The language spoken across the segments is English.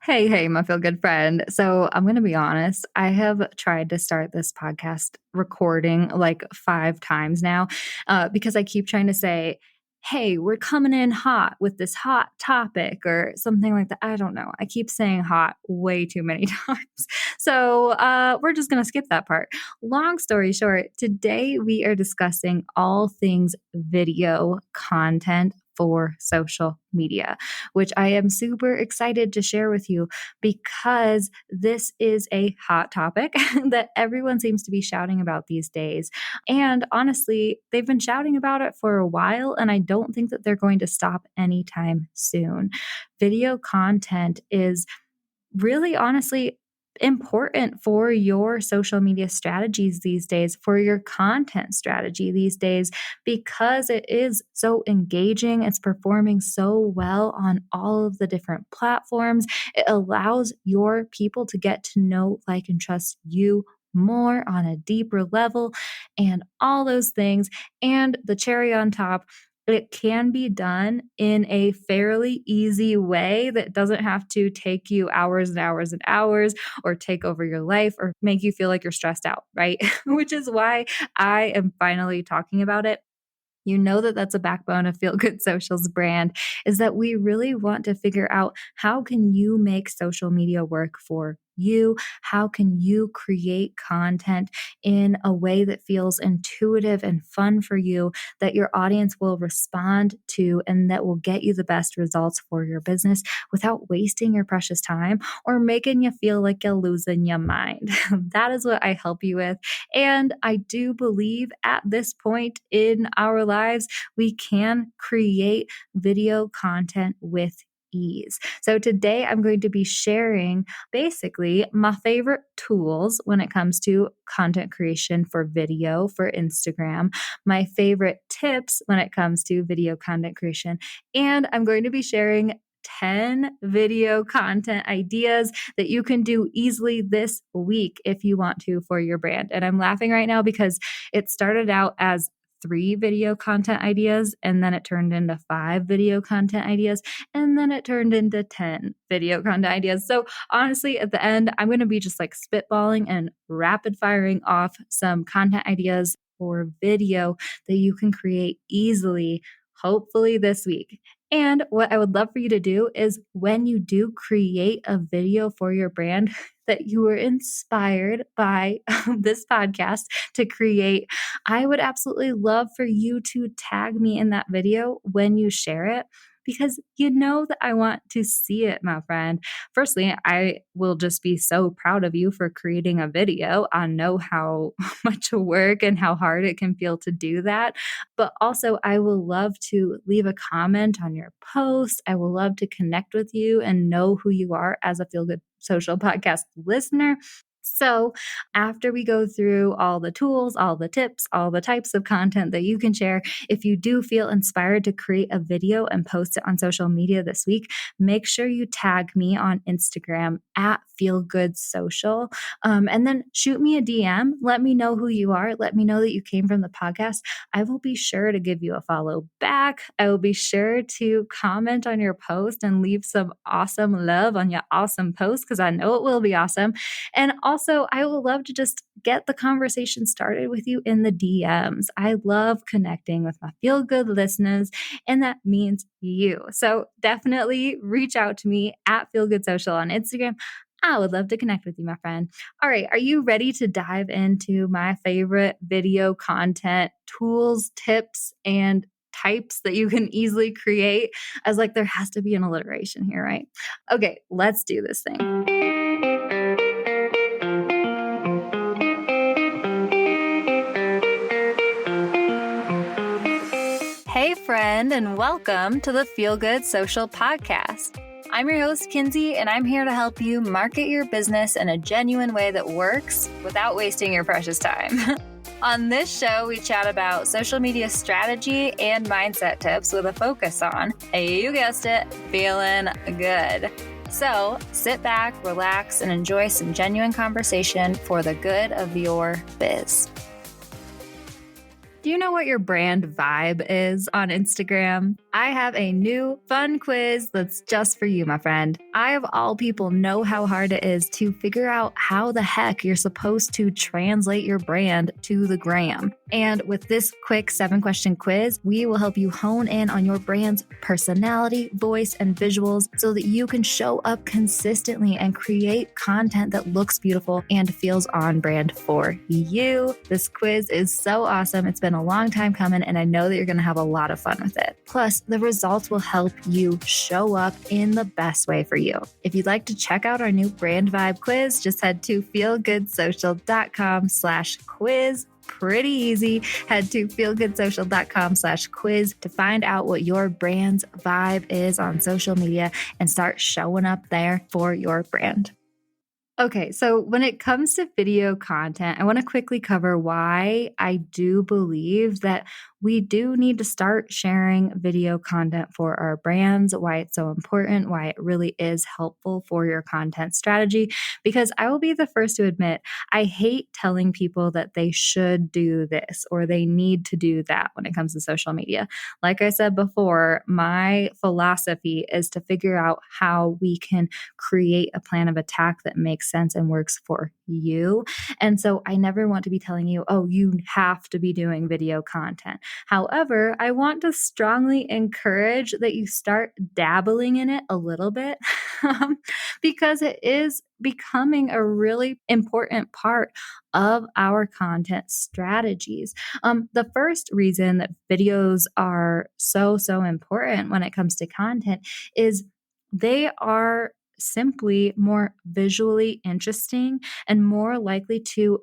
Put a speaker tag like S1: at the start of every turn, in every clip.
S1: Hey, my feel good friend. So I'm going to be honest. I have tried to start this podcast recording like 5 times now because I keep trying to say, hey, we're coming in hot with this hot topic or something like that. I don't know. I keep saying hot way too many times. So we're just going to skip that part. Long story short, today we are discussing all things video content for social media, which I am super excited to share with you because this is a hot topic that everyone seems to be shouting about these days. And honestly, they've been shouting about it for a while, and I don't think that they're going to stop anytime soon. Video content is really honestly important for your social media strategies these days, for your content strategy these days, because it is so engaging. It's performing so well on all of the different platforms. It allows your people to get to know, like, and trust you more on a deeper level and all those things. And the cherry on top, it can be done in a fairly easy way that doesn't have to take you hours and hours and hours or take over your life or make you feel like you're stressed out, right? Which is why I am finally talking about it. You know that that's a backbone of Feel Good Social's brand, is that we really want to figure out how can you make social media work for you? How can you create content in a way that feels intuitive and fun for you, that your audience will respond to, and that will get you the best results for your business without wasting your precious time or making you feel like you're losing your mind? That is what I help you with. And I do believe at this point in our lives, we can create video content with ease. So today I'm going to be sharing basically my favorite tools when it comes to content creation for video for Instagram, my favorite tips when it comes to video content creation, and I'm going to be sharing 10 video content ideas that you can do easily this week if you want to for your brand. And I'm laughing right now because it started out as 3 video content ideas, and then it turned into 5 video content ideas, and then it turned into 10 video content ideas. So honestly, at the end, I'm going to be just like spitballing and rapid firing off some content ideas for video that you can create easily, hopefully this week. And what I would love for you to do is when you do create a video for your brand that you were inspired by this podcast to create, I would absolutely love for you to tag me in that video when you share it, because you know that I want to see it, my friend. Firstly, I will just be so proud of you for creating a video. I know how much work and how hard it can feel to do that. But also, I will love to leave a comment on your post. I will love to connect with you and know who you are as a Feel Good Social podcast listener. So after we go through all the tools, all the tips, all the types of content that you can share, if you do feel inspired to create a video and post it on social media this week, make sure you tag me on Instagram at feelgoodsocial. And then shoot me a DM. Let me know who you are. Let me know that you came from the podcast. I will be sure to give you a follow back. I will be sure to comment on your post and leave some awesome love on your awesome post, because I know it will be awesome. And also, I would love to just get the conversation started with you in the DMs. I love connecting with my Feel Good listeners, and that means you. So definitely reach out to me at Feel Good Social on Instagram. I would love to connect with you, my friend. All right, are you ready to dive into my favorite video content tools, tips, and types that you can easily create? I was like, there has to be an alliteration here, right? Okay, let's do this thing. Hey, friend, and welcome to the Feel Good Social Podcast. I'm your host, Kinsey, and I'm here to help you market your business in a genuine way that works without wasting your precious time. On this show, we chat about social media strategy and mindset tips with a focus on, you guessed it, feeling good. So sit back, relax, and enjoy some genuine conversation for the good of your biz. Do you know what your brand vibe is on Instagram? I have a new fun quiz that's just for you, my friend. I, of all people, know how hard it is to figure out how the heck you're supposed to translate your brand to the gram. And with this quick 7-question quiz, we will help you hone in on your brand's personality, voice, and visuals so that you can show up consistently and create content that looks beautiful and feels on brand for you. This quiz is so awesome. It's been a long time coming, and I know that you're going to have a lot of fun with it. Plus, the results will help you show up in the best way for you. If you'd like to check out our new brand vibe quiz, just head to feelgoodsocial.com/quiz. Pretty easy. Head to feelgoodsocial.com/quiz to find out what your brand's vibe is on social media and start showing up there for your brand. Okay, so when it comes to video content, I want to quickly cover why I do believe that we do need to start sharing video content for our brands, why it's so important, why it really is helpful for your content strategy. Because I will be the first to admit, I hate telling people that they should do this or they need to do that when it comes to social media. Like I said before, my philosophy is to figure out how we can create a plan of attack that makes sense and works for you. And so I never want to be telling you, oh, you have to be doing video content. However, I want to strongly encourage that you start dabbling in it a little bit because it is becoming a really important part of our content strategies. The first reason that videos are so important when it comes to content is they are simply more visually interesting and more likely to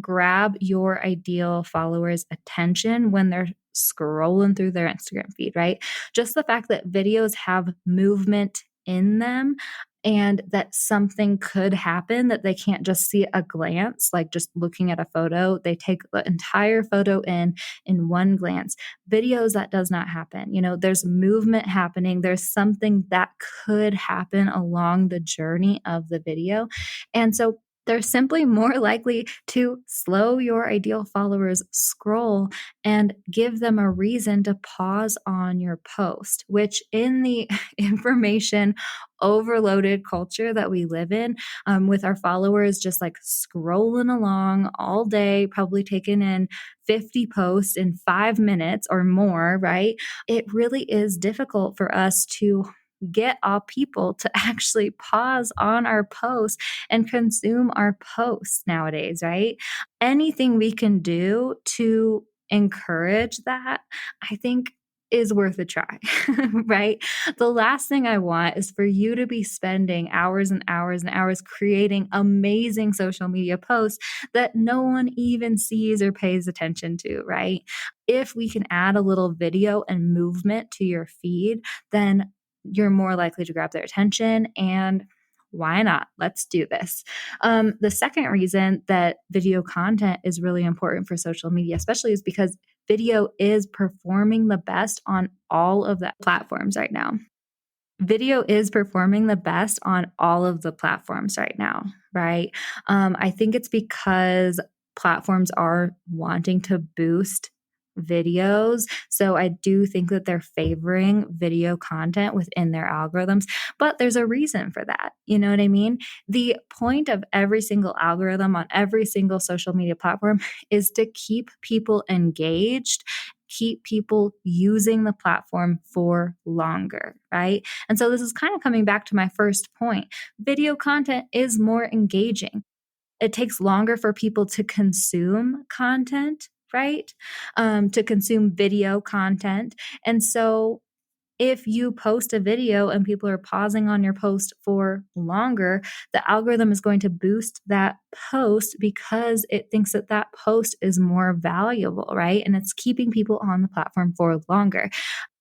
S1: grab your ideal followers' attention when they're scrolling through their Instagram feed, right? Just the fact that videos have movement in them and that something could happen that they can't just see at a glance, like just looking at a photo. They take the entire photo in one glance. Videos, that does not happen. There's movement happening. There's something that could happen along the journey of the video. And so they're simply more likely to slow your ideal followers' scroll and give them a reason to pause on your post, which in the information overloaded culture that we live in, with our followers just like scrolling along all day, probably taking in 50 posts in 5 minutes or more, right? It really is difficult for us to get our people to actually pause on our posts and consume our posts nowadays, right? Anything we can do to encourage that, I think is worth a try, right? The last thing I want is for you to be spending hours and hours and hours creating amazing social media posts that no one even sees or pays attention to, right? If we can add a little video and movement to your feed, then you're more likely to grab their attention. And why not? Let's do this. The second reason that video content is really important for social media, especially, is because video is performing the best on all of the platforms right now. Video is performing the best on all of the platforms right now, right? I think it's because platforms are wanting to boost videos. So I do think that they're favoring video content within their algorithms, but there's a reason for that. You know what I mean? The point of every single algorithm on every single social media platform is to keep people engaged, keep people using the platform for longer, right? And so this is kind of coming back to my first point. Video content is more engaging. It takes longer for people to consume content, right? To consume video content. And so if you post a video and people are pausing on your post for longer, the algorithm is going to boost that post because it thinks that that post is more valuable, right? And it's keeping people on the platform for longer.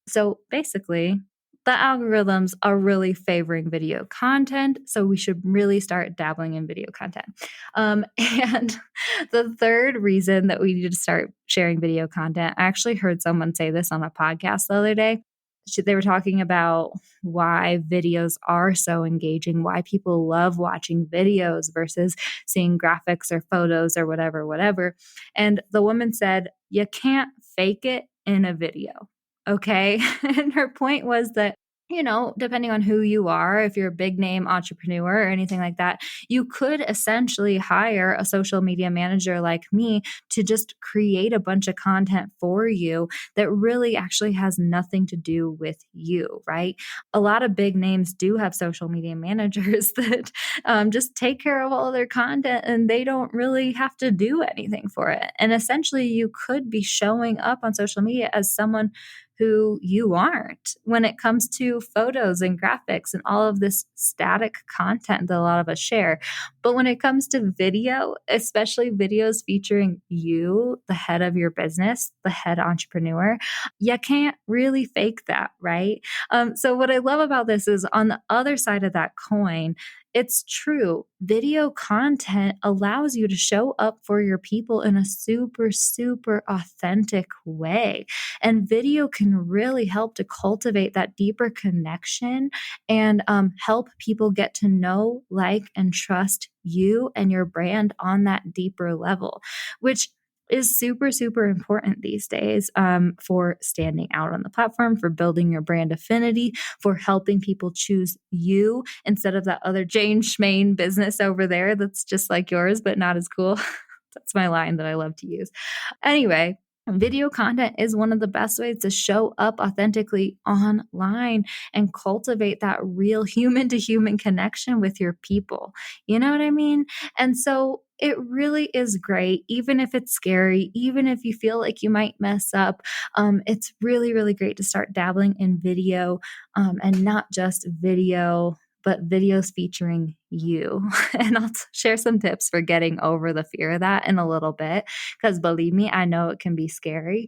S1: So basically, the algorithms are really favoring video content. So we should really start dabbling in video content. And the third reason that we need to start sharing video content, I actually heard someone say this on a podcast the other day. They were talking about why videos are so engaging, why people love watching videos versus seeing graphics or photos or whatever. And the woman said, you can't fake it in a video. Okay. And her point was that, depending on who you are, if you're a big name entrepreneur or anything like that, you could essentially hire a social media manager like me to just create a bunch of content for you that really actually has nothing to do with you, right? A lot of big names do have social media managers that just take care of all their content and they don't really have to do anything for it. And essentially, you could be showing up on social media as someone who you aren't when it comes to photos and graphics and all of this static content that a lot of us share. But when it comes to video, especially videos featuring you, the head of your business, the head entrepreneur, you can't really fake that, right? So, what I love about this is on the other side of that coin, it's true. Video content allows you to show up for your people in a super, super authentic way. And video can really help to cultivate that deeper connection and help people get to know, like, and trust you and your brand on that deeper level, which is super, super important these days for standing out on the platform, for building your brand affinity, for helping people choose you instead of that other Jane Schmaine business over there that's just like yours, but not as cool. That's my line that I love to use. Anyway, video content is one of the best ways to show up authentically online and cultivate that real human to human connection with your people. You know what I mean? And so it really is great, even if it's scary, even if you feel like you might mess up. It's really, really great to start dabbling in video and not just video, but videos featuring you. And I'll share some tips for getting over the fear of that in a little bit, because believe me, I know it can be scary.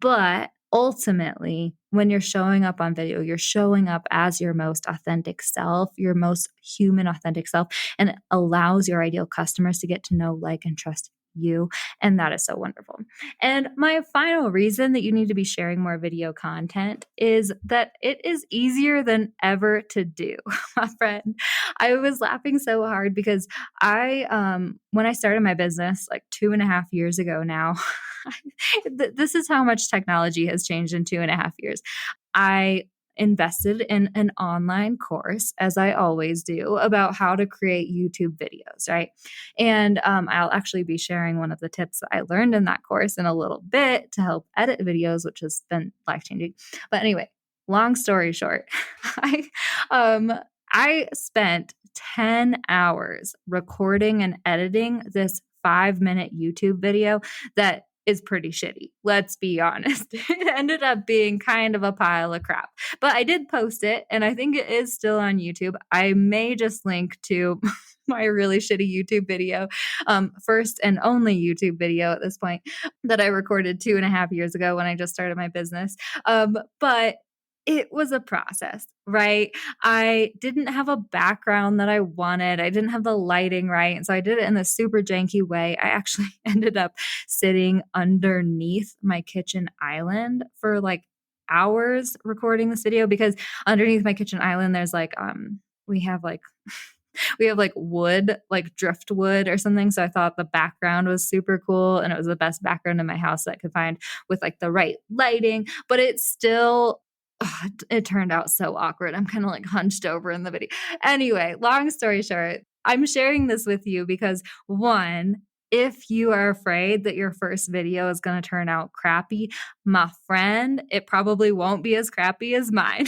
S1: But ultimately, when you're showing up on video, you're showing up as your most authentic self, your most human, authentic self, and it allows your ideal customers to get to know, like, and trust you. And that is so wonderful. And my final reason that you need to be sharing more video content is that it is easier than ever to do. My friend, I was laughing so hard because when I started my business like 2.5 years ago now, this is how much technology has changed in 2.5 years. I invested in an online course, as I always do, about how to create YouTube videos, right? And I'll actually be sharing one of the tips that I learned in that course in a little bit to help edit videos, which has been life-changing. But anyway, long story short, I spent 10 hours recording and editing this 5-minute YouTube video that is pretty shitty. Let's be honest. It ended up being kind of a pile of crap, but I did post it and I think it is still on YouTube. I may just link to my really shitty YouTube video, first and only YouTube video at this point that I recorded 2.5 years ago when I just started my business. But it was a process, right? I didn't have a background that I wanted. I didn't have the lighting right. And so I did it in this super janky way. I actually ended up sitting underneath my kitchen island for like hours recording this video because underneath my kitchen island, there's like, we have like, we have like wood, like driftwood or something. So I thought the background was super cool and it was the best background in my house that I could find with like the right lighting, but it's still, it turned out so awkward. I'm kind of like hunched over in the video. Anyway, long story short, I'm sharing this with you because one, if you are afraid that your first video is going to turn out crappy, my friend, it probably won't be as crappy as mine.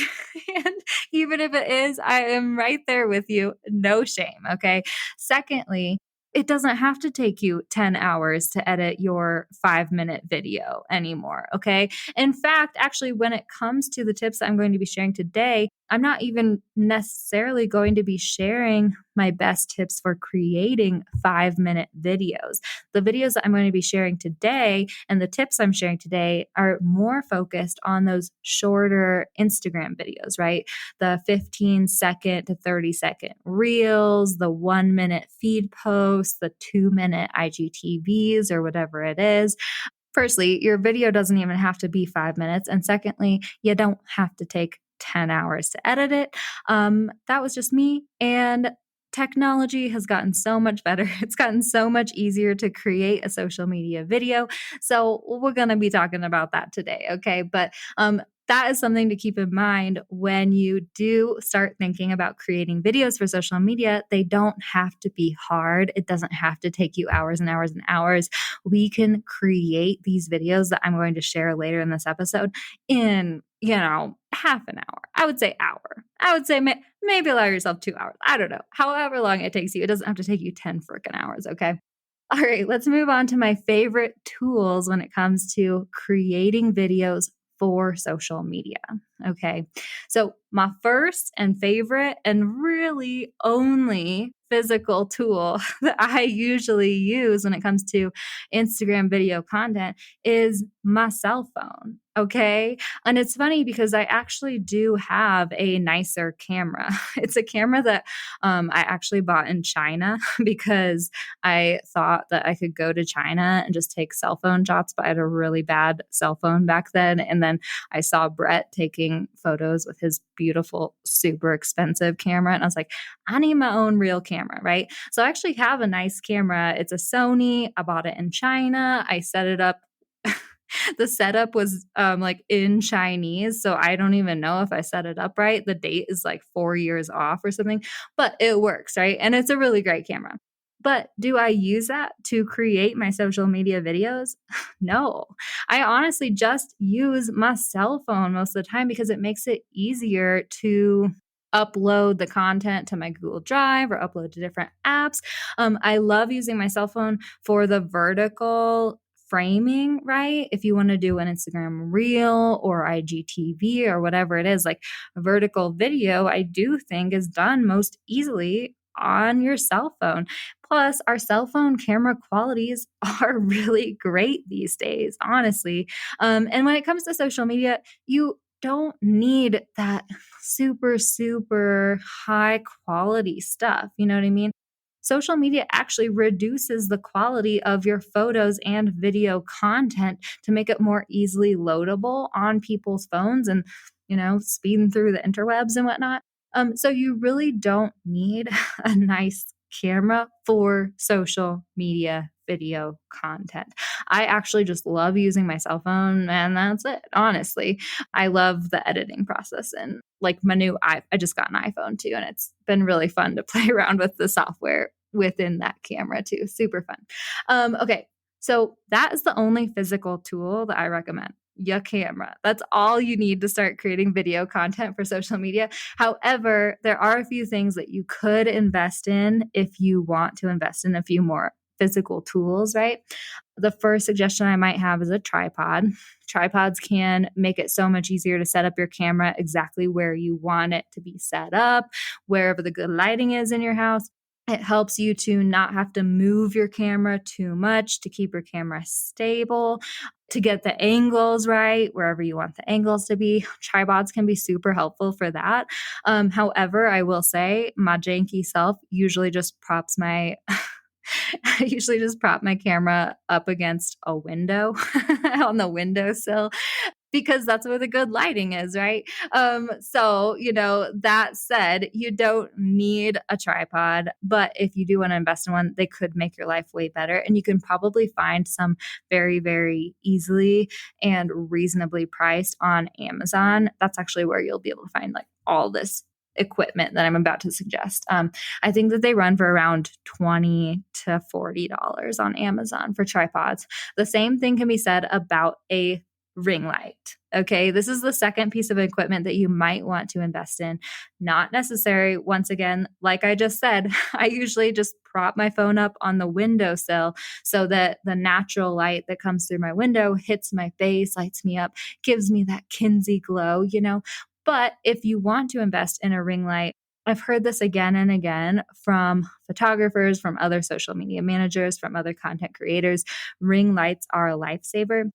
S1: And even if it is, I am right there with you. No shame. Okay. Secondly, it doesn't have to take you 10 hours to edit your 5-minute video anymore. Okay. In fact, actually, when it comes to the tips that I'm going to be sharing today, I'm not even necessarily going to be sharing my best tips for creating 5-minute videos. The videos that I'm going to be sharing today and the tips I'm sharing today are more focused on those shorter Instagram videos, right? The 15-second to 30-second reels, the 1-minute feed posts, the 2-minute IGTVs or whatever it is. Firstly, your video doesn't even have to be 5 minutes. And secondly, you don't have to take 10 hours to edit it. That was just me. And technology has gotten so much better. It's gotten so much easier to create a social media video. So we're going to be talking about that today. Okay. But that is something to keep in mind when you do start thinking about creating videos for social media. They don't have to be hard. It doesn't have to take you hours and hours and hours. We can create these videos that I'm going to share later in this episode in, half an hour. I would say hour. I would say maybe allow yourself 2 hours. I don't know. However long it takes you. It doesn't have to take you 10 freaking hours. Okay. All right, let's move on to my favorite tools when it comes to creating videos for social media. Okay, so my first and favorite and really only physical tool that I usually use when it comes to Instagram video content is my cell phone. Okay. And it's funny because I actually do have a nicer camera. It's a camera that I actually bought in China because I thought that I could go to China and just take cell phone shots, but I had a really bad cell phone back then. And then I saw Brett taking photos with his beautiful, super expensive camera. And I was like, I need my own real camera, right? So I actually have a nice camera. It's a Sony. I bought it in China. I set it up. The setup was like in Chinese. So I don't even know if I set it up right. The date is like 4 years off or something, but it works, right? And it's a really great camera. But do I use that to create my social media videos? No. I honestly just use my cell phone most of the time because it makes it easier to upload the content to my Google Drive or upload to different apps. I love using my cell phone for the vertical framing, right? If you want to do an Instagram reel or IGTV or whatever it is, like a vertical video, I do think is done most easily on your cell phone. Plus, our cell phone camera qualities are really great these days, honestly. And when it comes to social media, you don't need that super, super high quality stuff. You know what I mean? Social media actually reduces the quality of your photos and video content to make it more easily loadable on people's phones and, speeding through the interwebs and whatnot. So you really don't need a nice camera for social media video content. I actually just love using my cell phone and that's it. Honestly, I love the editing process and like I just got an iPhone too, and it's been really fun to play around with the software within that camera too. Super fun. Okay. So that is the only physical tool that I recommend. Your camera. That's all you need to start creating video content for social media. However, there are a few things that you could invest in if you want to invest in a few more physical tools, right? The first suggestion I might have is a tripod. Tripods can make it so much easier to set up your camera exactly where you want it to be set up, wherever the good lighting is in your house. It helps you to not have to move your camera too much to keep your camera stable, to get the angles right, wherever you want the angles to be. Tripods can be super helpful for that. However, I will say my janky self usually just props my I usually just prop my camera up against a window on the windowsill because that's where the good lighting is, right? That said, you don't need a tripod, but if you do want to invest in one, they could make your life way better. And you can probably find some very, very easily and reasonably priced on Amazon. That's actually where you'll be able to find like all this equipment that I'm about to suggest. I think that they run for around $20 to $40 on Amazon for tripods. The same thing can be said about a ring light. Okay, this is the second piece of equipment that you might want to invest in. Not necessary. Once again, like I just said, I usually just prop my phone up on the windowsill so that the natural light that comes through my window hits my face, lights me up, gives me that Kinsey glow. But if you want to invest in a ring light, I've heard this again and again from photographers, from other social media managers, from other content creators. Ring lights are a lifesaver.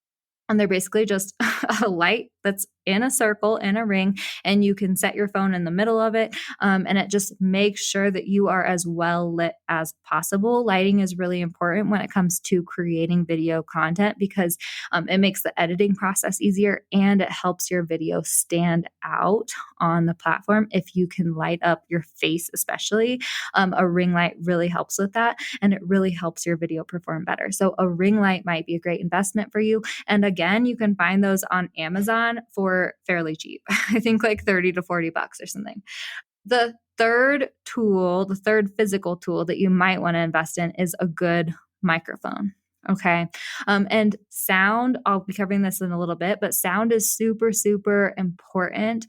S1: And they're basically just a light that's in a circle, in a ring, and you can set your phone in the middle of it. And it just makes sure that you are as well lit as possible. Lighting is really important when it comes to creating video content because it makes the editing process easier and it helps your video stand out on the platform. If you can light up your face, especially, a ring light really helps with that and it really helps your video perform better. So a ring light might be a great investment for you. And again, you can find those on Amazon for fairly cheap. I think like 30 to 40 bucks or something. The third tool, the third physical tool that you might want to invest in is a good microphone. Okay. And sound, I'll be covering this in a little bit, but sound is super, super important,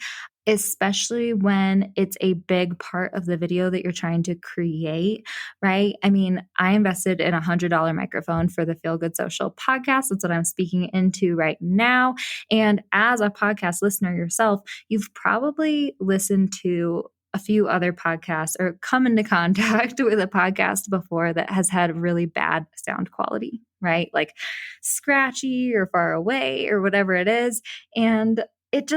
S1: especially when it's a big part of the video that you're trying to create, right? I mean, I invested in $100 microphone for the Feel Good Social podcast. That's what I'm speaking into right now. And as a podcast listener yourself, you've probably listened to a few other podcasts or come into contact with a podcast before that has had really bad sound quality, right? Like scratchy or far away or whatever it is. And it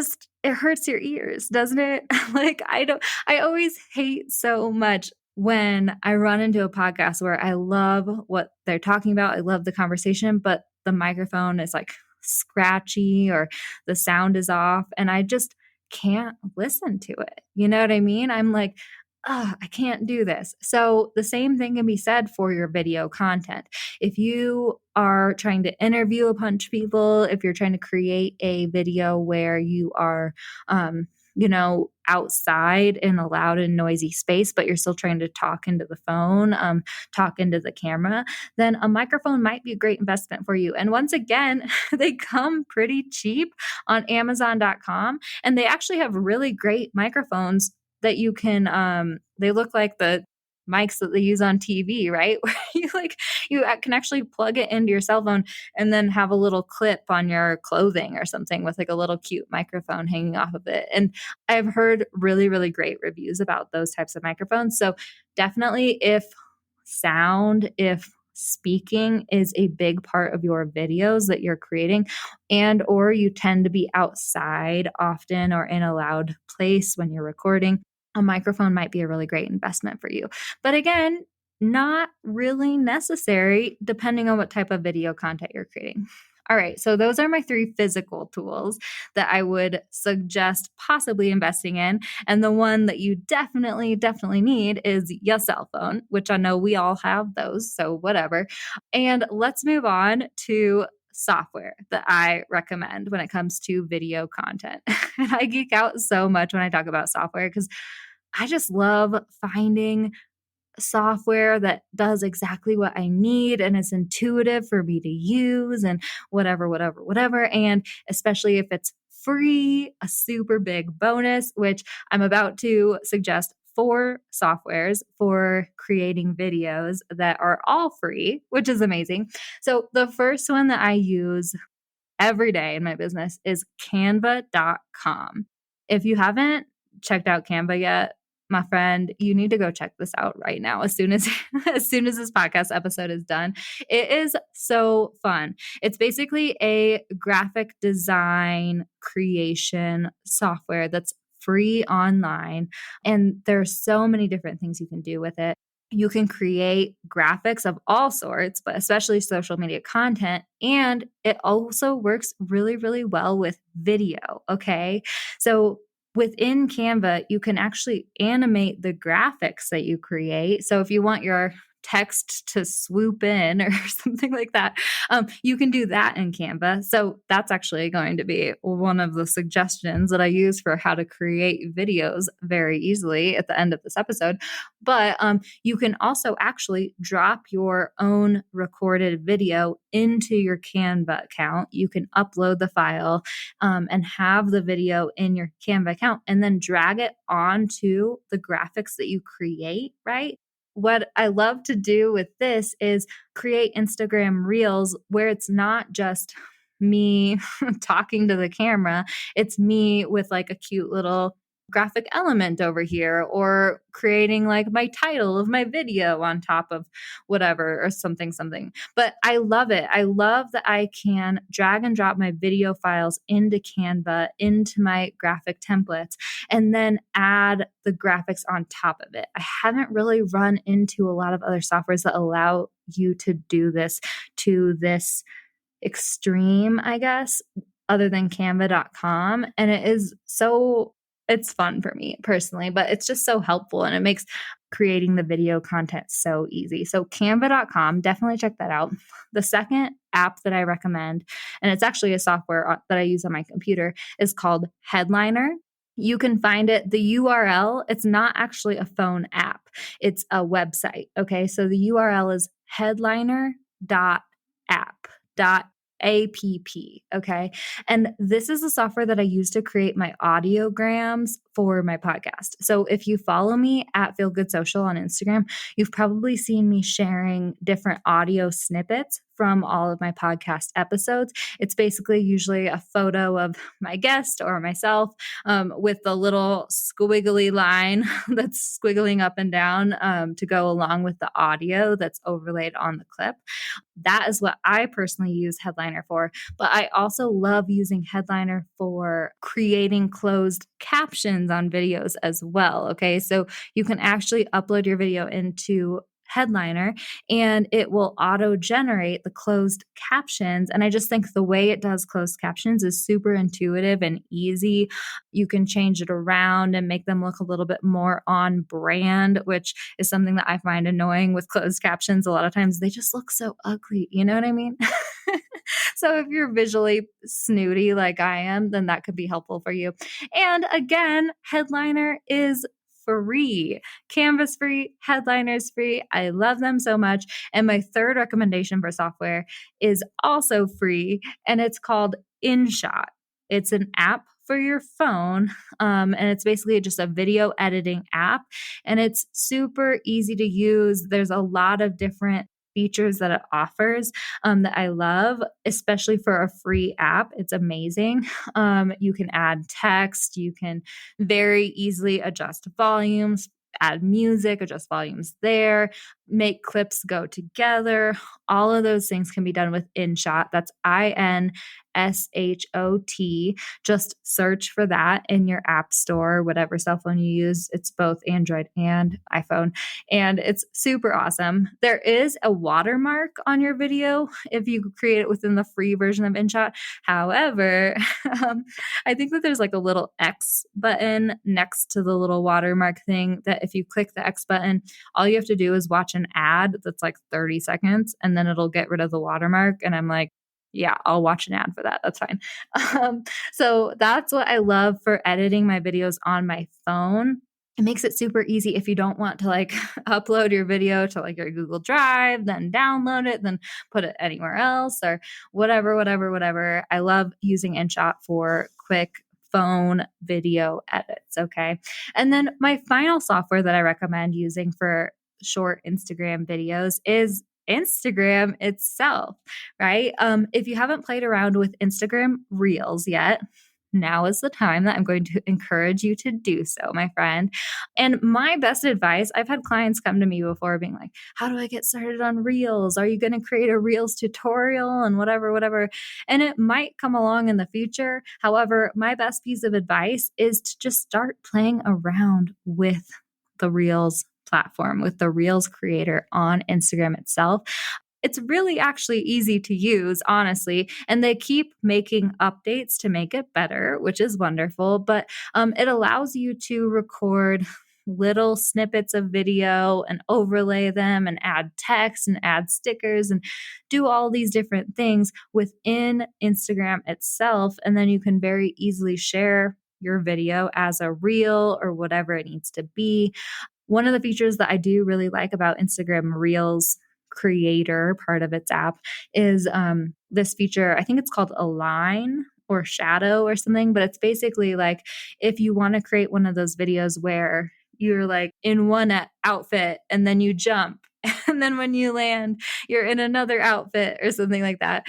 S1: hurts your ears, doesn't it? I always hate so much when I run into a podcast where I love what they're talking about. I love the conversation, but the microphone is like scratchy or the sound is off. And I just can't listen to it. You know what I mean? I'm like, oh, I can't do this. So the same thing can be said for your video content. If you are trying to interview a bunch of people, if you're trying to create a video where you are, outside in a loud and noisy space, but you're still trying to talk into the phone, talk into the camera, then a microphone might be a great investment for you. And once again, they come pretty cheap on Amazon.com, and they actually have really great microphones that you can, they look like the mics that they use on TV, right? Where you can actually plug it into your cell phone and then have a little clip on your clothing or something with like a little cute microphone hanging off of it. And I've heard really, really great reviews about those types of microphones. So definitely if speaking is a big part of your videos that you're creating, and or you tend to be outside often or in a loud place when you're recording, a microphone might be a really great investment for you. But again, not really necessary depending on what type of video content you're creating. All right, so those are my 3 physical tools that I would suggest possibly investing in. And the one that you definitely, definitely need is your cell phone, which I know we all have those, so whatever. And let's move on to software that I recommend when it comes to video content. And I geek out so much when I talk about software because I just love finding software that does exactly what I need and is intuitive for me to use and whatever, whatever, whatever. And especially if it's free, a super big bonus, which I'm about to suggest 4 softwares for creating videos that are all free, which is amazing. So the first one that I use every day in my business is canva.com. If you haven't checked out Canva yet, my friend, you need to go check this out right now as soon as as soon as this podcast episode is done. It is so fun. It's basically a graphic design creation software that's free online, and there's so many different things you can do with it. You can create graphics of all sorts, but especially social media content. And it also works really, really well with video. Okay. So within Canva, you can actually animate the graphics that you create. So if you want your text to swoop in or something like that, you can do that in Canva. So that's actually going to be one of the suggestions that I use for how to create videos very easily at the end of this episode. But you can also actually drop your own recorded video into your Canva account. You can upload the file and have the video in your Canva account and then drag it onto the graphics that you create, right? What I love to do with this is create Instagram reels where it's not just me talking to the camera, it's me with like a cute little graphic element over here or creating like my title of my video on top of whatever or something. But I love it. I love that I can drag and drop my video files into Canva, into my graphic templates, and then add the graphics on top of it. I haven't really run into a lot of other softwares that allow you to do this to this extreme, I guess, other than canva.com. And it's fun for me personally, but it's just so helpful and it makes creating the video content so easy. So canva.com, definitely check that out. The second app that I recommend, and it's actually a software that I use on my computer, is called Headliner. You can find it, the URL, it's not actually a phone app. It's a website. Okay. So the URL is headliner.app.app. Okay. And this is the software that I use to create my audiograms for my podcast. So if you follow me at Feel Good Social on Instagram, you've probably seen me sharing different audio snippets from all of my podcast episodes. It's basically usually a photo of my guest or myself with the little squiggly line that's squiggling up and down to go along with the audio that's overlaid on the clip. That is what I personally use Headliner for. But I also love using Headliner for creating closed captions on videos as well. Okay. So you can actually upload your video into Headliner and it will auto generate the closed captions. And I just think the way it does closed captions is super intuitive and easy. You can change it around and make them look a little bit more on brand, which is something that I find annoying with closed captions. A lot of times they just look so ugly. You know what I mean? So if you're visually snooty like I am, then that could be helpful for you. And again, Headliner is free. Canva's free, Headliner's free. I love them so much. And my third recommendation for software is also free, and it's called InShot. It's an app for your phone, and it's basically just a video editing app, and it's super easy to use. There's a lot of different features that it offers that I love, especially for a free app. It's amazing. You can add text, you can very easily adjust volumes, add music, adjust volumes there, make clips go together. All of those things can be done with InShot. That's InShot. Just search for that in your app store, whatever cell phone you use. It's both Android and iPhone, and it's super awesome. There is a watermark on your video if you create it within the free version of InShot. However, I think that there's like a little X button next to the little watermark thing that if you click the X button, all you have to do is watch an ad that's like 30 seconds and then it'll get rid of the watermark. And I'm like, yeah, I'll watch an ad for that. That's fine. So that's what I love for editing my videos on my phone. It makes it super easy if you don't want to like upload your video to like your Google Drive, then download it, then put it anywhere else or whatever. I love using InShot for quick phone video edits. Okay. And then my final software that I recommend using for short Instagram videos is Instagram itself, right? If you haven't played around with Instagram Reels yet, now is the time that I'm going to encourage you to do so, my friend. And my best advice, I've had clients come to me before being like, how do I get started on Reels? Are you going to create a Reels tutorial and whatever? And it might come along in the future. However, my best piece of advice is to just start playing around with the Reels platform, with the Reels creator on Instagram itself. It's really actually easy to use, honestly, and they keep making updates to make it better, which is wonderful, but it allows you to record little snippets of video and overlay them and add text and add stickers and do all these different things within Instagram itself. And then you can very easily share your video as a reel or whatever it needs to be. One of the features that I do really like about Instagram Reels creator part of its app is this feature. I think it's called Align or Shadow or something, but it's basically like if you want to create one of those videos where you're like in one outfit and then you jump and then when you land, you're in another outfit or something like that.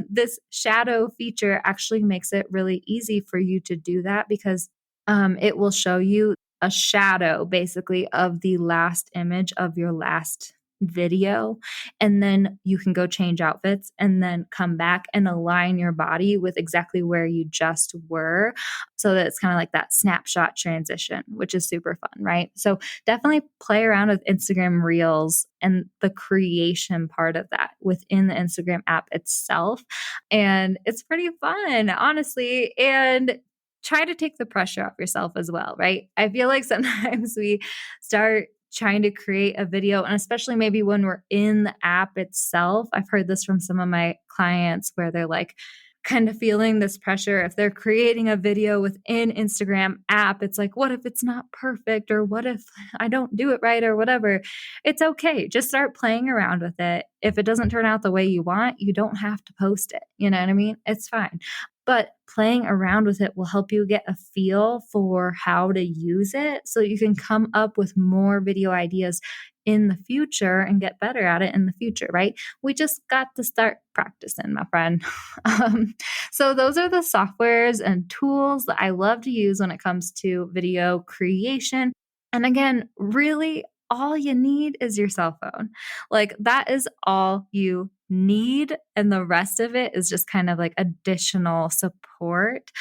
S1: This shadow feature actually makes it really easy for you to do that because it will show you a shadow basically of the last image of your last video. And then you can go change outfits and then come back and align your body with exactly where you just were. So that it's kind of like that snapshot transition, which is super fun, right? So definitely play around with Instagram Reels and the creation part of that within the Instagram app itself. And it's pretty fun, honestly. And try to take the pressure off yourself as well, right? I feel like sometimes we start trying to create a video, and especially maybe when we're in the app itself. I've heard this from some of my clients where they're like kind of feeling this pressure. If they're creating a video within Instagram app, it's like, what if it's not perfect? Or what if I don't do it right or whatever? It's okay. Just start playing around with it. If it doesn't turn out the way you want, you don't have to post it. You know what I mean? It's fine. But playing around with it will help you get a feel for how to use it so you can come up with more video ideas in the future and get better at it in the future, right? We just got to start practicing, my friend. Um, so, those are the softwares and tools that I love to use when it comes to video creation. And again, really, all you need is your cell phone. Like, that is all you need. And the rest of it is just kind of like additional support.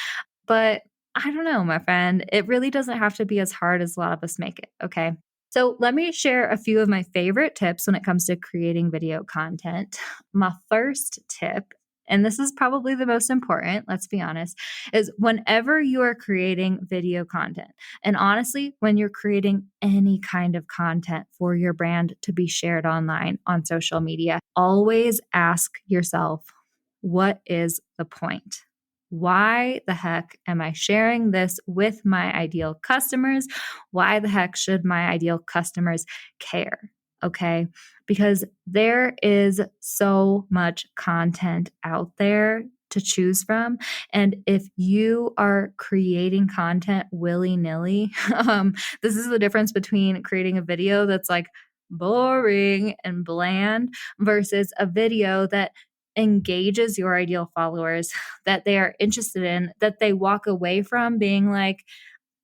S1: But I don't know, my friend. It really doesn't have to be as hard as a lot of us make it. Okay. So let me share a few of my favorite tips when it comes to creating video content. My first tip, and this is probably the most important, let's be honest, is whenever you are creating video content, and honestly, when you're creating any kind of content for your brand to be shared online on social media, always ask yourself, what is the point? Why the heck am I sharing this with my ideal customers? Why the heck should my ideal customers care? Okay. Because there is so much content out there to choose from. And if you are creating content willy nilly, this is the difference between creating a video that's like boring and bland versus a video that engages your ideal followers, that they are interested in, that they walk away from being like,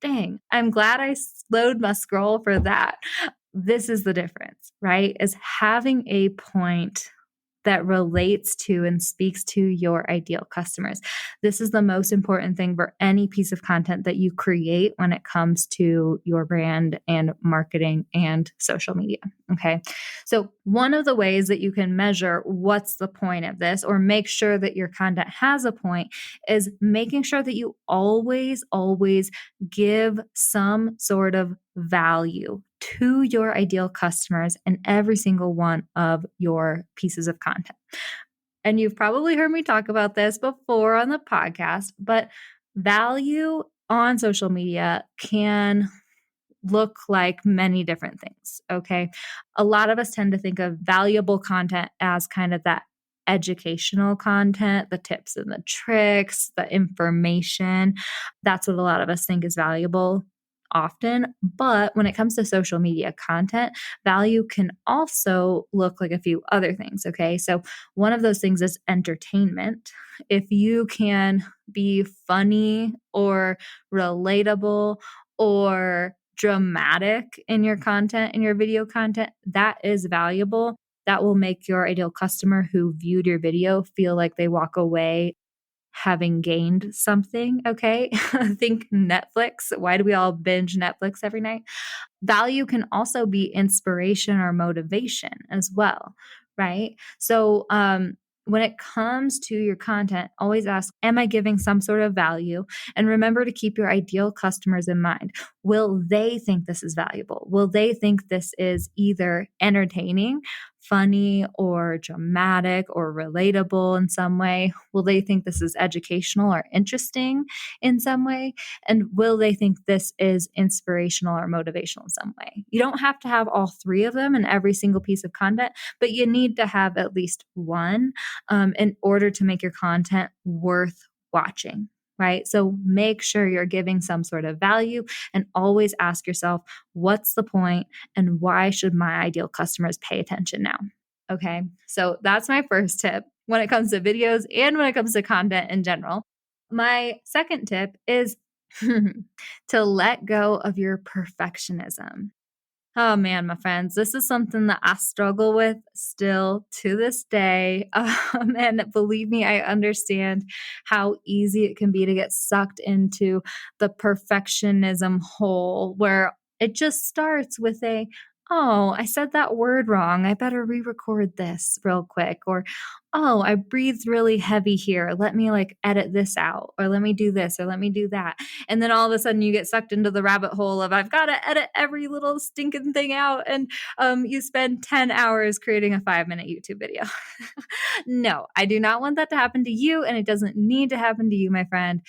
S1: dang, I'm glad I slowed my scroll for that. This is the difference, right? Is having a point that relates to and speaks to your ideal customers. This is the most important thing for any piece of content that you create when it comes to your brand and marketing and social media. Okay. So, one of the ways that you can measure what's the point of this or make sure that your content has a point is making sure that you always give some sort of value to your ideal customers in every single one of your pieces of content. And you've probably heard me talk about this before on the podcast, but value on social media can look like many different things. Okay. A lot of us tend to think of valuable content as kind of that educational content, the tips and the tricks, the information. That's what a lot of us think is valuable often. But when it comes to social media content, value can also look like a few other things. Okay. So one of those things is entertainment. If you can be funny or relatable or dramatic in your content, in your video content, that is valuable. That will make your ideal customer who viewed your video feel like they walk away having gained something. Okay. Think Netflix. Why do we all binge Netflix every night? Value can also be inspiration or motivation as well, right? So, when it comes to your content, always ask, am I giving some sort of value? And remember to keep your ideal customers in mind. Will they think this is valuable? Will they think this is either entertaining, funny, or dramatic, or relatable in some way? Will they think this is educational or interesting in some way? And will they think this is inspirational or motivational in some way? You don't have to have all three of them in every single piece of content, but you need to have at least one in order to make your content worth watching, right? So make sure you're giving some sort of value and always ask yourself, what's the point and why should my ideal customers pay attention now? Okay, so that's my first tip when it comes to videos and when it comes to content in general. My second tip is to let go of your perfectionism. Oh man, my friends, this is something that I struggle with still to this day. And believe me, I understand how easy it can be to get sucked into the perfectionism hole where it just starts with oh, I said that word wrong. I better re-record this real quick. Or, oh, I breathed really heavy here. Let me like edit this out, or let me do this, or let me do that. And then all of a sudden you get sucked into the rabbit hole of I've got to edit every little stinking thing out. And you spend 10 hours creating a 5-minute YouTube video. No, I do not want that to happen to you. And it doesn't need to happen to you, my friend.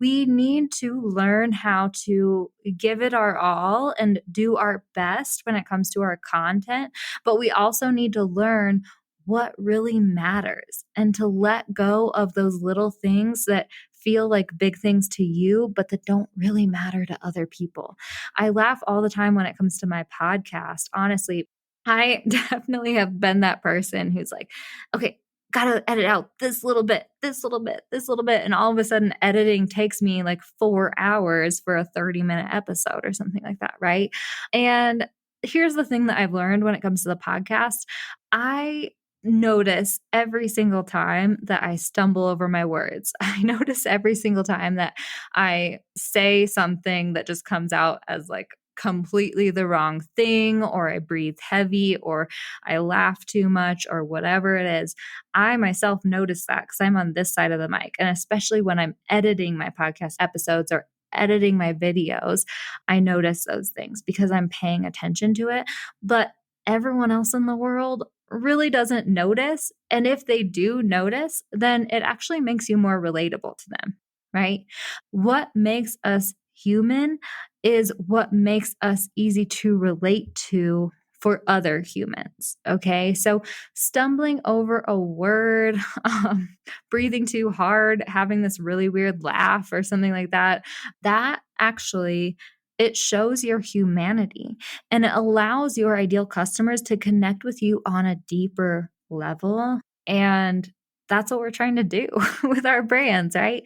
S1: We need to learn how to give it our all and do our best when it comes to our content, but we also need to learn what really matters and to let go of those little things that feel like big things to you, but that don't really matter to other people. I laugh all the time when it comes to my podcast. Honestly, I definitely have been that person who's like, okay, gotta edit out this little bit, this little bit, this little bit. And all of a sudden, editing takes me like 4 hours for a 30-minute episode or something like that. Right. And here's the thing that I've learned when it comes to the podcast. I notice every single time that I stumble over my words. I notice every single time that I say something that just comes out as like completely the wrong thing, or I breathe heavy, or I laugh too much, or whatever it is. I myself notice that because I'm on this side of the mic. And especially when I'm editing my podcast episodes or editing my videos, I notice those things because I'm paying attention to it. But everyone else in the world really doesn't notice. And if they do notice, then it actually makes you more relatable to them, right? What makes us human is what makes us easy to relate to for other humans. Okay. So stumbling over a word, breathing too hard, having this really weird laugh or something like that, that actually it shows your humanity and it allows your ideal customers to connect with you on a deeper level. And that's what we're trying to do with our brands, right?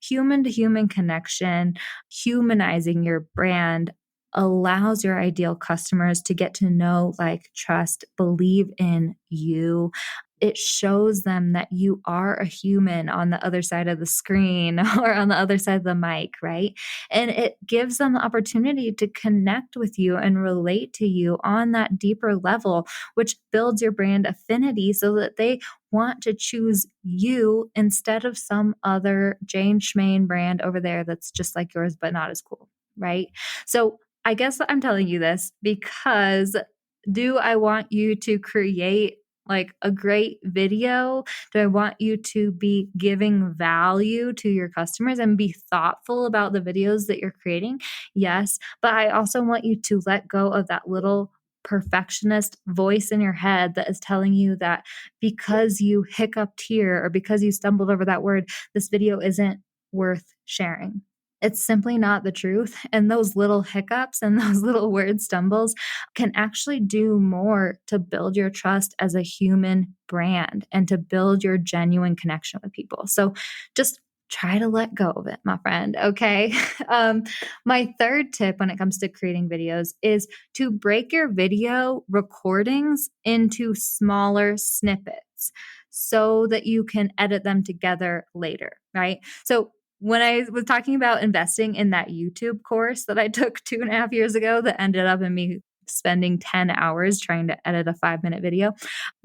S1: Human to human connection, humanizing your brand allows your ideal customers to get to know, like, trust, believe in you. It shows them that you are a human on the other side of the screen or on the other side of the mic, right? And it gives them the opportunity to connect with you and relate to you on that deeper level, which builds your brand affinity so that they want to choose you instead of some other Jane Schmain brand over there that's just like yours, but not as cool, right? So I guess I'm telling you this because do I want you to create like a great video? Do I want you to be giving value to your customers and be thoughtful about the videos that you're creating? Yes. But I also want you to let go of that little perfectionist voice in your head that is telling you that because you hiccuped here or because you stumbled over that word, this video isn't worth sharing. It's simply not the truth. And those little hiccups and those little word stumbles can actually do more to build your trust as a human brand and to build your genuine connection with people. So just try to let go of it, my friend. Okay. My third tip when it comes to creating videos is to break your video recordings into smaller snippets so that you can edit them together later, right? So when I was talking about investing in that YouTube course that I took 2.5 years ago that ended up in me spending 10 hours trying to edit a 5-minute video,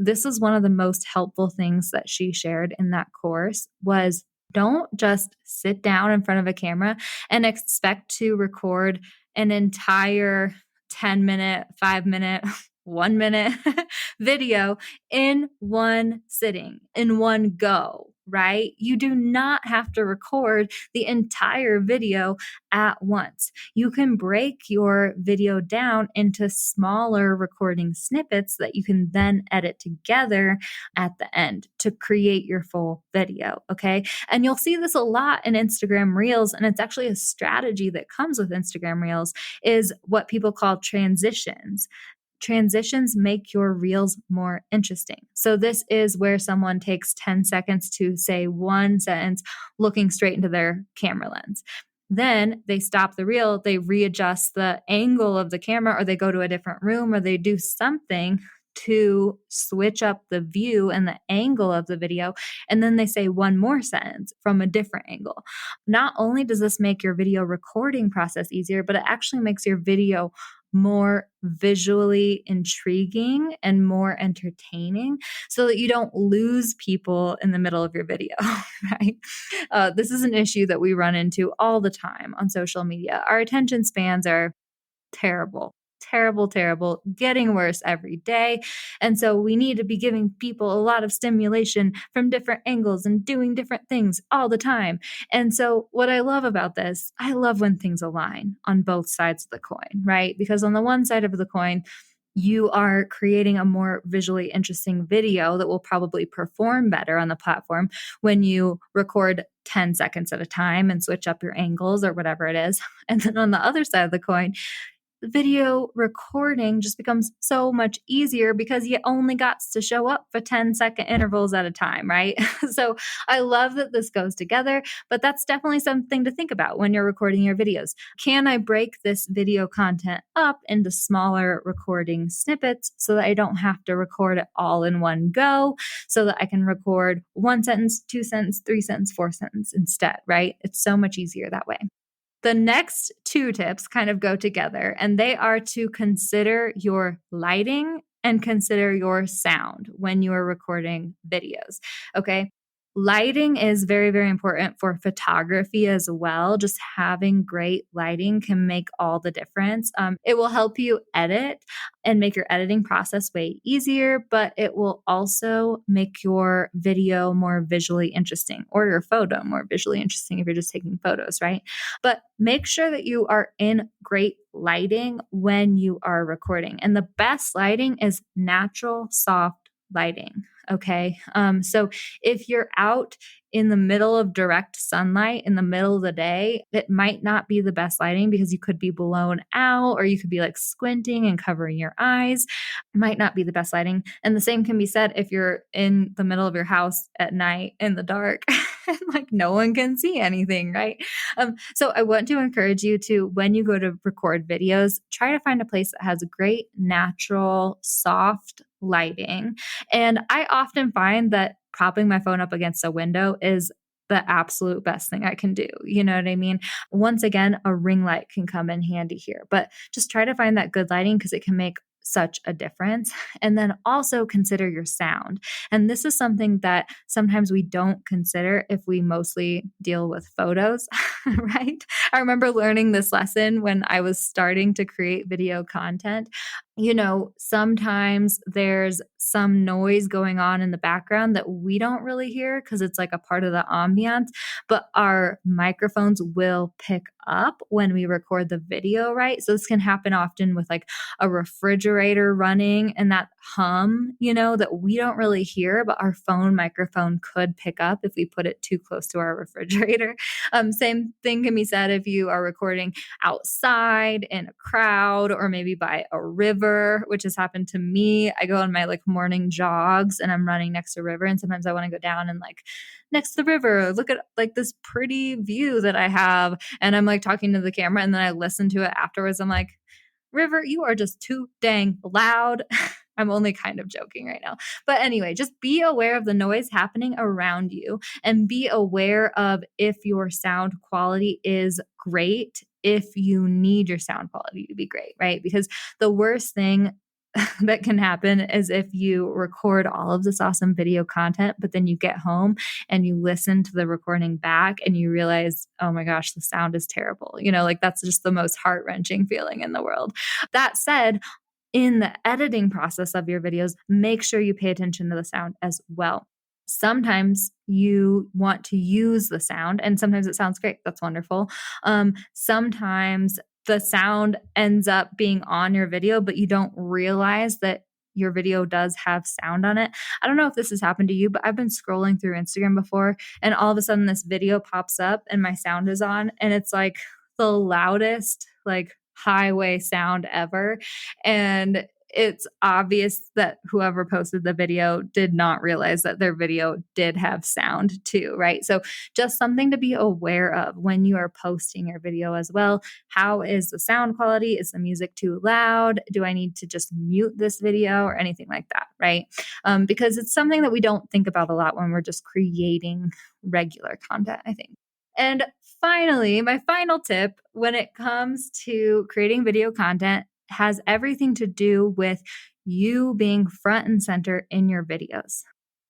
S1: this is one of the most helpful things that she shared in that course was don't just sit down in front of a camera and expect to record an entire 10-minute, 5-minute, 1-minute video in one sitting, in one go, right? You do not have to record the entire video at once. You can break your video down into smaller recording snippets that you can then edit together at the end to create your full video, okay? And you'll see this a lot in Instagram Reels, and it's actually a strategy that comes with Instagram Reels is what people call transitions. Transitions make your reels more interesting. So this is where someone takes 10 seconds to say one sentence looking straight into their camera lens. Then they stop the reel, they readjust the angle of the camera, or they go to a different room, or they do something to switch up the view and the angle of the video. And then they say one more sentence from a different angle. Not only does this make your video recording process easier, but it actually makes your video more visually intriguing and more entertaining so that you don't lose people in the middle of your video, right? This is an issue that we run into all the time on social media. Our attention spans are terrible, terrible, terrible, getting worse every day. And so we need to be giving people a lot of stimulation from different angles and doing different things all the time. And so, what I love about this, I love when things align on both sides of the coin, right? Because on the one side of the coin, you are creating a more visually interesting video that will probably perform better on the platform when you record 10 seconds at a time and switch up your angles or whatever it is. And then on the other side of the coin, video recording just becomes so much easier because you only got to show up for 10-second intervals at a time, right? So I love that this goes together, but that's definitely something to think about when you're recording your videos. Can I break this video content up into smaller recording snippets so that I don't have to record it all in one go, so that I can record one sentence, two sentences, three sentences, four sentences instead, right? It's so much easier that way. The next two tips kind of go together, and they are to consider your lighting and consider your sound when you are recording videos. Okay. Lighting is very, very important for photography as well. Just having great lighting can make all the difference. It will help you edit and make your editing process way easier, but it will also make your video more visually interesting, or your photo more visually interesting if you're just taking photos, right? But make sure that you are in great lighting when you are recording. And the best lighting is natural, soft lighting. Okay. So if you're out in the middle of direct sunlight in the middle of the day, it might not be the best lighting because you could be blown out, or you could be like squinting and covering your eyes. Might not be the best lighting. And the same can be said if you're in the middle of your house at night in the dark and like no one can see anything, right? So I want to encourage you to, when you go to record videos, try to find a place that has great, natural, soft lighting. And I often find that propping my phone up against a window is the absolute best thing I can do. You know what I mean? Once again, a ring light can come in handy here, but just try to find that good lighting because it can make such a difference. And then also consider your sound. And this is something that sometimes we don't consider if we mostly deal with photos, right? I remember learning this lesson when I was starting to create video content. You know, sometimes there's some noise going on in the background that we don't really hear because it's like a part of the ambiance, but our microphones will pick up when we record the video, right? So this can happen often with like a refrigerator running and that hum, you know, that we don't really hear, but our phone microphone could pick up if we put it too close to our refrigerator. Same thing can be said if you are recording outside in a crowd or maybe by a river, which has happened to me. I go on my like morning jogs and I'm running next to a river, and sometimes I want to go down and like next to the river, look at like this pretty view that I have. And I'm like talking to the camera, and then I listen to it afterwards. I'm like, River, you are just too dang loud. I'm only kind of joking right now. But anyway, just be aware of the noise happening around you and be aware of if your sound quality is great, if you need your sound quality to be great, right? Because the worst thing that can happen is if you record all of this awesome video content, but then you get home and you listen to the recording back and you realize, oh my gosh, the sound is terrible. You know, like that's just the most heart-wrenching feeling in the world. That said, in the editing process of your videos, make sure you pay attention to the sound as well. Sometimes you want to use the sound, and sometimes it sounds great. That's wonderful. Sometimes the sound ends up being on your video, but you don't realize that your video does have sound on it. I don't know if this has happened to you, but I've been scrolling through Instagram before, and all of a sudden this video pops up and my sound is on, and it's like the loudest, like highway sound ever. And it's obvious that whoever posted the video did not realize that their video did have sound too, right? So just something to be aware of when you are posting your video as well. How is the sound quality? Is the music too loud? Do I need to just mute this video or anything like that, right? Because it's something that we don't think about a lot when we're just creating regular content, I think. And finally, my final tip when it comes to creating video content has everything to do with you being front and center in your videos.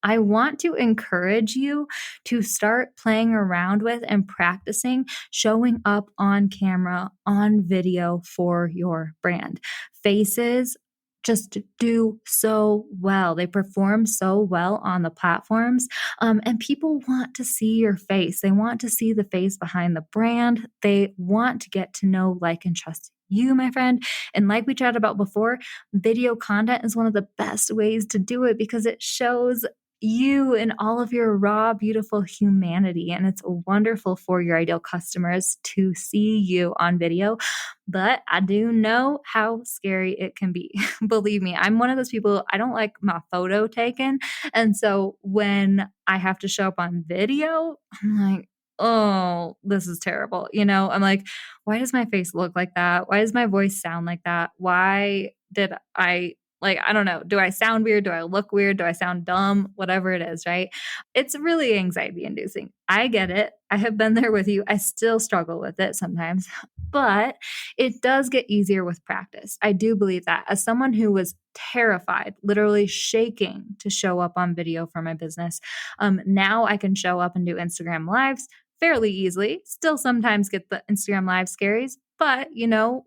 S1: I want to encourage you to start playing around with and practicing showing up on camera, on video for your brand. Faces just do so well. They perform so well on the platforms. And people want to see your face. They want to see the face behind the brand. They want to get to know, like, and trust you, my friend. And like we chatted about before, video content is one of the best ways to do it because it shows you and all of your raw, beautiful humanity. And it's wonderful for your ideal customers to see you on video. But I do know how scary it can be. Believe me, I'm one of those people, I don't like my photo taken. And so when I have to show up on video, I'm like, oh, this is terrible. I'm like, why does my face look like that? Why does my voice sound like that? Why did I don't know. Do I sound weird? Do I look weird? Do I sound dumb? Whatever it is, right? It's really anxiety inducing. I get it. I have been there with you. I still struggle with it sometimes, but it does get easier with practice. I do believe that. As someone who was terrified, literally shaking to show up on video for my business, now I can show up and do Instagram lives fairly easily. Still sometimes get the Instagram live scaries, but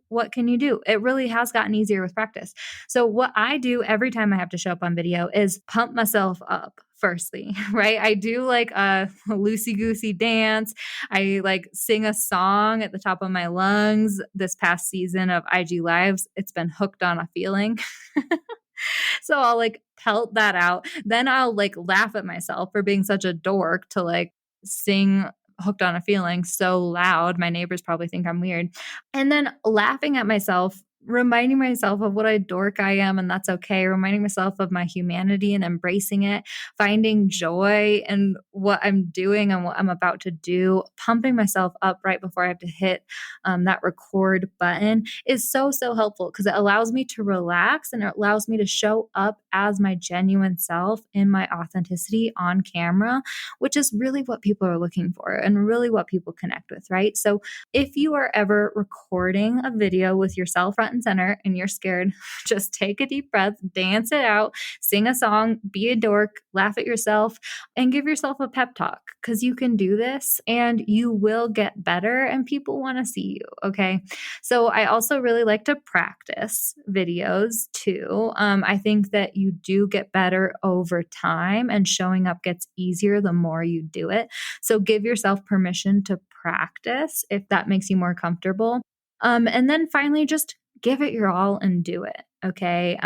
S1: what can you do? It really has gotten easier with practice. So what I do every time I have to show up on video is pump myself up. Firstly, right? I do like a loosey-goosey dance. I like sing a song at the top of my lungs. This past season of IG Lives, it's been Hooked on a Feeling. So I'll like pelt that out. Then I'll like laugh at myself for being such a dork to like sing Hooked on a Feeling so loud. My neighbors probably think I'm weird. And then laughing at myself, reminding myself of what a dork I am, and that's okay. Reminding myself of my humanity and embracing it, finding joy in what I'm doing and what I'm about to do, pumping myself up right before I have to hit that record button is so, so helpful because it allows me to relax and it allows me to show up as my genuine self in my authenticity on camera, which is really what people are looking for and really what people connect with, right? So if you are ever recording a video with yourself front and center and you're scared, just take a deep breath, dance it out, sing a song, be a dork, laugh at yourself, and give yourself a pep talk because you can do this and you will get better and people want to see you. Okay. So I also really like to practice videos too. I think that you do get better over time and showing up gets easier the more you do it. So give yourself permission to practice if that makes you more comfortable. And then finally, just give it your all and do it. Okay.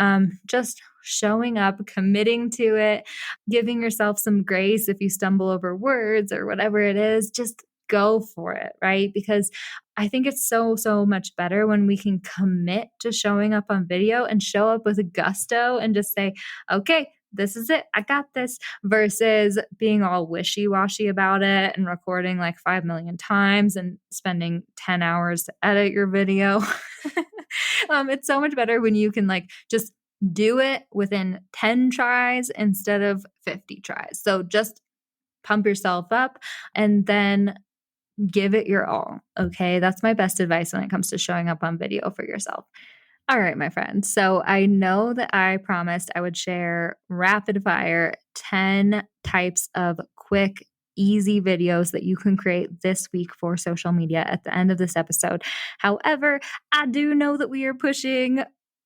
S1: Just showing up, committing to it, giving yourself some grace if you stumble over words or whatever it is, just go for it. Right. Because I think it's so, so much better when we can commit to showing up on video and show up with gusto and just say, okay, this is it. I got this versus being all wishy-washy about it and recording like 5 million times and spending 10 hours to edit your video. It's so much better when you can like just do it within 10 tries instead of 50 tries. So just pump yourself up and then give it your all. Okay. That's my best advice when it comes to showing up on video for yourself. All right, my friends. So I know that I promised I would share rapid fire 10 types of quick, easy videos that you can create this week for social media at the end of this episode. However, I do know that we are pushing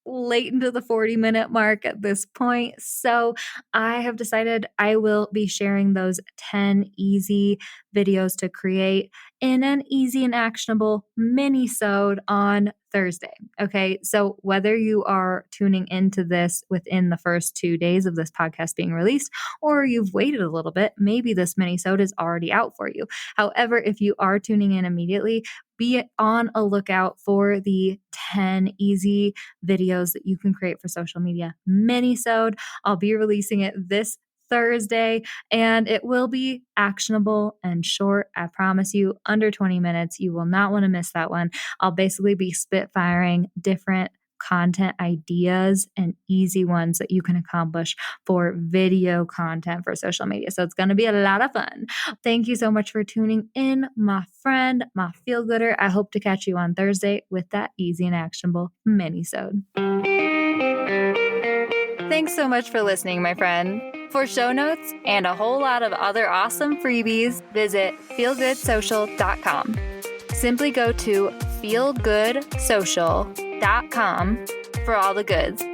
S1: late into the 40-minute mark at this point. So I have decided I will be sharing those 10 easy videos to create in an easy and actionable mini-sode on Thursday. Okay. So whether you are tuning into this within the first 2 days of this podcast being released, or you've waited a little bit, maybe this mini-sode is already out for you. However, if you are tuning in immediately, be on a lookout for the 10 easy videos that you can create for social media mini-sode. I'll be releasing it this Thursday, and it will be actionable and short. I promise you, under 20 minutes. You will not want to miss that one. I'll basically be spitfiring different content ideas and easy ones that you can accomplish for video content for social media. So it's going to be a lot of fun. Thank you so much for tuning in, my friend, my feel-gooder. I hope to catch you on Thursday with that easy and actionable mini-sode. Thanks so much for listening, my friend. For show notes and a whole lot of other awesome freebies, visit feelgoodsocial.com. Simply go to feelgoodsocial.com for all the goods.